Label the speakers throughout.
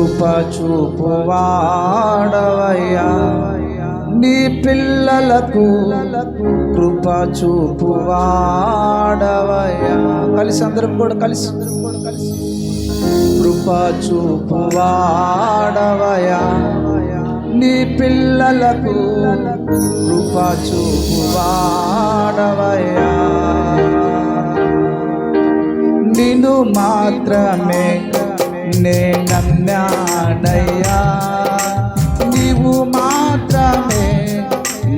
Speaker 1: కృప చూపువాడవయ్యా నీ పిల్లలకు కృప చూపువాడవయ్యా. కలిసి అందరం కూడా కలిసి కృప చూపువాడవయ్యా నీ పిల్లలకు కృప చూపువాడవయ్యా. నిన్ను మాత్రమే నే నమ్మానయ్యా నీవు మాత్రమే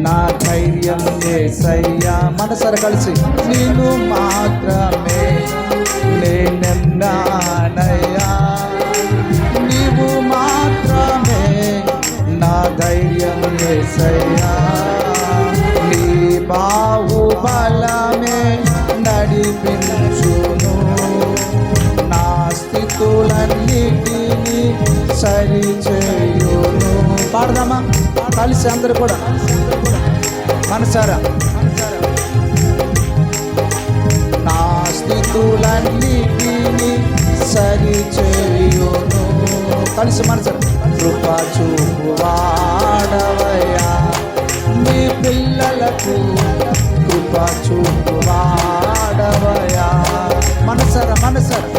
Speaker 1: నా ధైర్యం యేసయ్యా. మనసారా కలిసి నిన్ను మాత్రమే నే నమ్మానయ్యా నీవు మాత్రమే నా ధైర్యం యేసయ్యా. నీ బాహుబలమే నడిపించును నా స్థితులన్నిటినీ సరిచేయును. పాడదామా కలిసి అందరూ కూడా మనసారా. నా స్థితులన్నిటినీ సరిచేయును. కలిసి మనసారా. కృప చూపువాడవయ్యా నీ పిల్లలకు కృప చూపువాడవయ్యా. మనసారా మనసారా.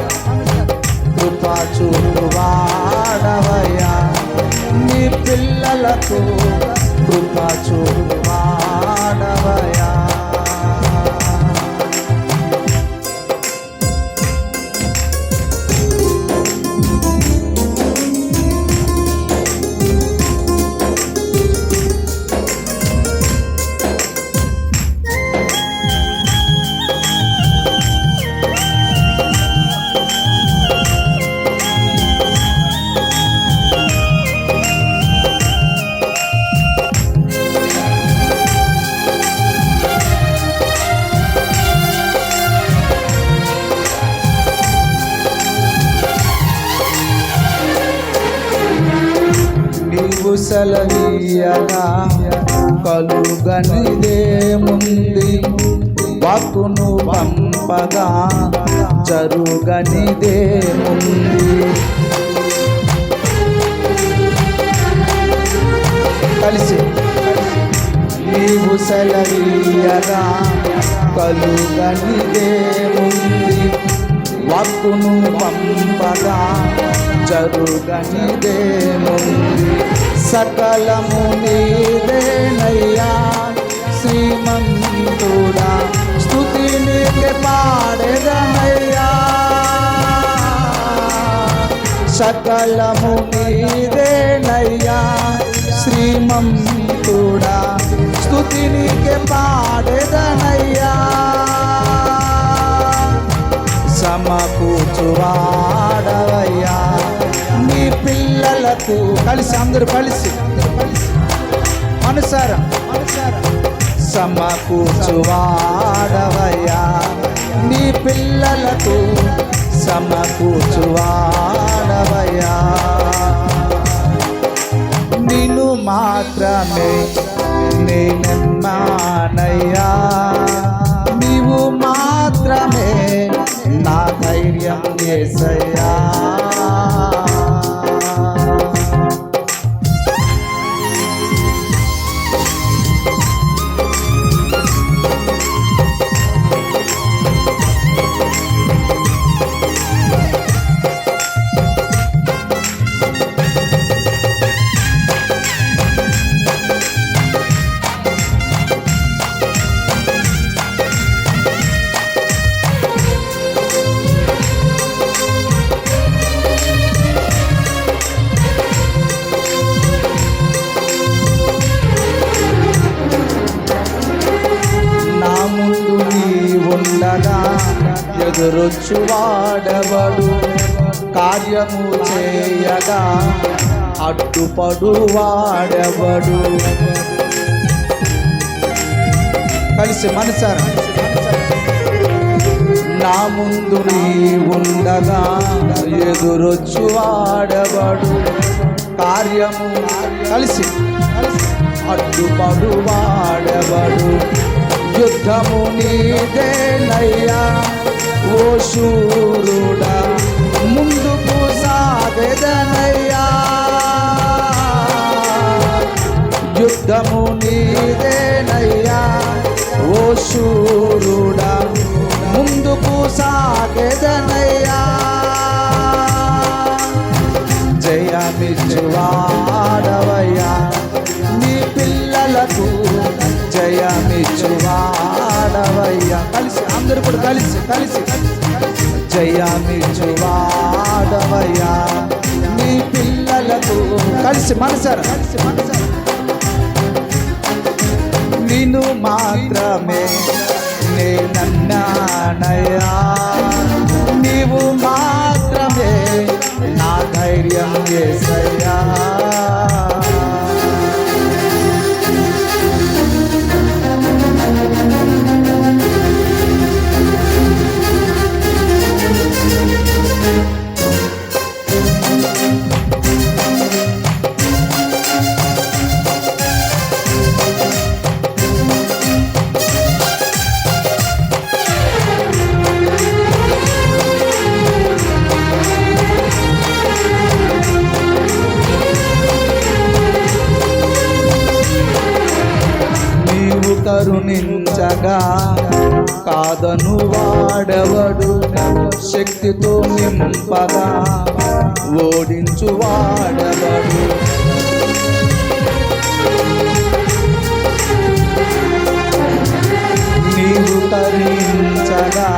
Speaker 1: కృప చూపువాడవయ్యా నీ పిల్లలకు కృప చూపువాడవయ్యా. సెలవీయగా కలుగనిదేముంది వాక్కును పంపగా జరుగనిదేముంది. కలిసి నీవు సెలవీయగా కలుగనిదేముంది వాక్కును పంపగా జరుగనిదేముంది. సకలము నీదేనయ్యా శ్రీమంతుడా స్తుతి నీకే పాడెదనయ్యా. సకలము నీదేనయ్యా శ్రీమంతుడా స్తుతి నీకే పాడెదనయ్యా. సమకూర్చువాడవయ్యా నీ పిల్లలకు. కలిసి అందరూ కలిసి మనసారా. సమకూర్చువాడవయ్యా నీ పిల్లలకు సమకూర్చువాడవయ్యా. నిన్ను మాత్రమే నే నమ్మానయ్యా నీవు మాత్రమే నా ధైర్యం యేసయ్యా. ఉండగా ఎదురొచ్చువాడెవడు కార్యము చేయగా అడ్డుపడువాడెవడు. కలిసి మనసారా. నా ముందు నీ ఉండగా ఎదురొచ్చువాడెవడు కార్యము కలిసి అడ్డుపడువాడెవడు. యుద్ధము నీదేనయ్యా ఓ శూరుడా ముందుకు సాగెదనయ్యా. యుద్ధము నీదేనయ్యా ఓ శూరుడా ముందుకు సాగెదనయ్యా జయమిచ్చువాడవయ్యా నీ పిల్లలకు జయమిచ్చువాడవయ్యా కలిసి అందరూ కూడా కలిసి జయమిచ్చువాడవయ్యా నీ పిల్లలకు కలిసి మనసారా నిన్ను మాత్రమే నేనన్నానయ్యా నీవు మాత్రమే నా ధైర్యం యేసయ్యా కరుణించగా కాదను వాడవడు శక్తితో నింపగా ఓడించు వాడవడు నీవు కరుణించగా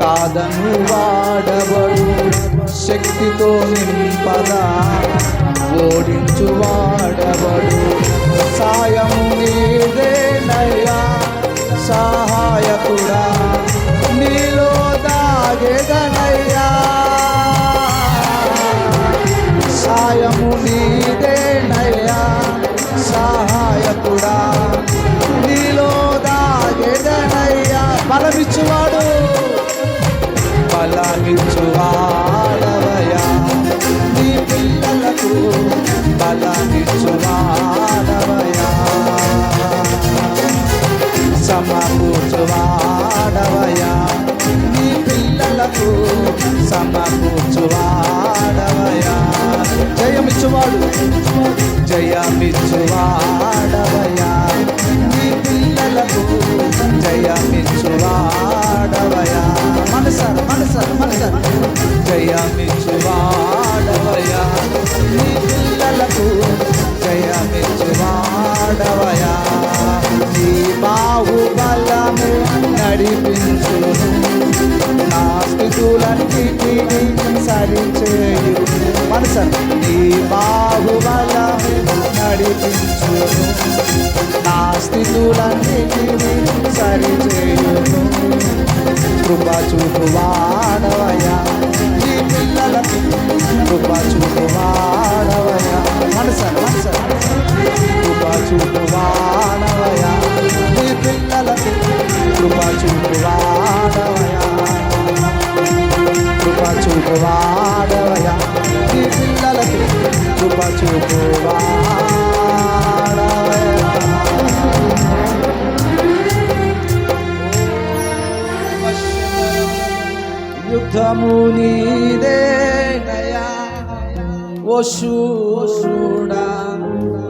Speaker 1: కాదను వాడవడు శక్తితో నింపగా ఓడించు వాడవడు సాయము నీదేనయ్యా సహాయకుడా నీలో దాగెదనయ్యా సాయము నీదేనయ్యా సహాయకుడా నీలో దాగెదనయ్యా బలమిచ్చువాడు బలమిచ్చువాడవయ్యా నీ పిల్లలకు బలమిచ్చువాడవయ్యా సమకూర్చువాడవయ్యా నీ పిల్లలకు సమకూర్చువాడవయ్యా జయమిచ్చువాడు జయమిచ్చువాడవయ్యా నీ పిల్లలకు జయమిచ్చువాడవయ్యా మనసార జయమిచ్చువాడవయ్యా నీ పిల్లలకు జయమిచ్చువాడవయ్యా నీ బాహుబలమే నడిపించును నా స్థితులన్నిటినీ సరిచేయు మనసార నీ బాహుబలమే నడిపించును నా స్థితులన్నిటినీ సరిచేయును కృప చూపువాడవయ్యా నీ పిల్లలకు కృప చూపువాడవయ్యా మనసార కృప చూపువాడవయ్యా నీ పిల్లలకు కృప చూపువాడవయ్యా కృప చూపువాడవయ్యా నీ పిల్లలకు కృప చూపువాడవయ్యా యుద్ధము నీదేనయ్యా ఓ శూరుడా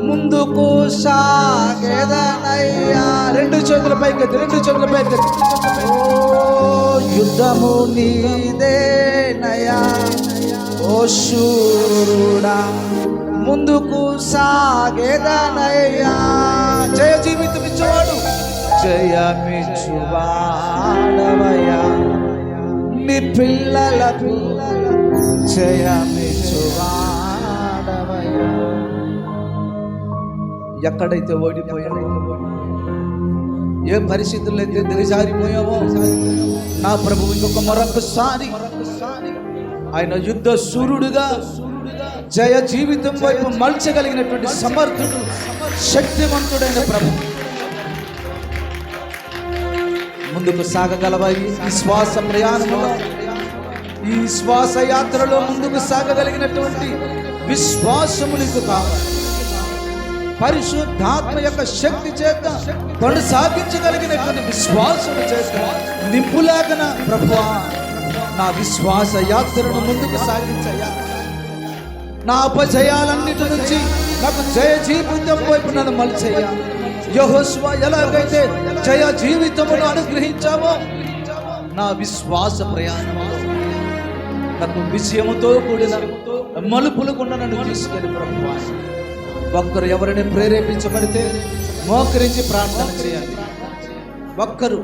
Speaker 1: ముందుకు సాగెదనయ్యా రెండు చేతుల పైకెత్తి ఓ యుద్ధము నీదేనయ్యా ఓ శూరుడా ముందుకు సాగెదనయ్యా జయ జీవితం ఇచ్చేవాడు జయమిచ్చువాడవయ్యా నీ పిల్లలకు జయమిచ్చువాడవయ్యా ఎక్కడైతే ఓడిపోయాడో ఏ పరిస్థితుల్లో అయితే దిగజారిపోయావో నా ప్రభు మరొకసారి ఆయన యుద్ధ సూర్యుడుగా జయ జీవితం వైపు మలచగలిగినటువంటి సమర్థుడు శక్తివంతుడైన ప్రభు ముందుకు సాగగలవా ఈ శ్వాస ప్రయాణంలో ఈ శ్వాస యాత్రలో ముందుకు సాగగలిగినటువంటి విశ్వాసము నీకు కావాలి పరిశుద్ధాత్మ యొక్క శక్తి చేత కొనసాగించగలిగినటువంటి విశ్వాసము చేత నింపులాగన ప్రభువా నా విశ్వాస యాత్రను ముందుకు సాగించయ్యా నా అపజయాలన్నిటి నుంచి నాకు జయ జీవితం వైపు నన్ను మలిచేయ. యెహోషువ ఎలాగైతే జయ జీవితమును అనుగ్రహించావో నా విశ్వాస ప్రయాణంలో నాకు విజయముతో కూడిన మలుపులుకుండా నన్ను తీసుకెళ్ళి ప్రభువా. ఒక్కరు ఎవరిని ప్రేరేపించబడితే మోకరించి ప్రార్థన చేయాలి. ఒక్కరు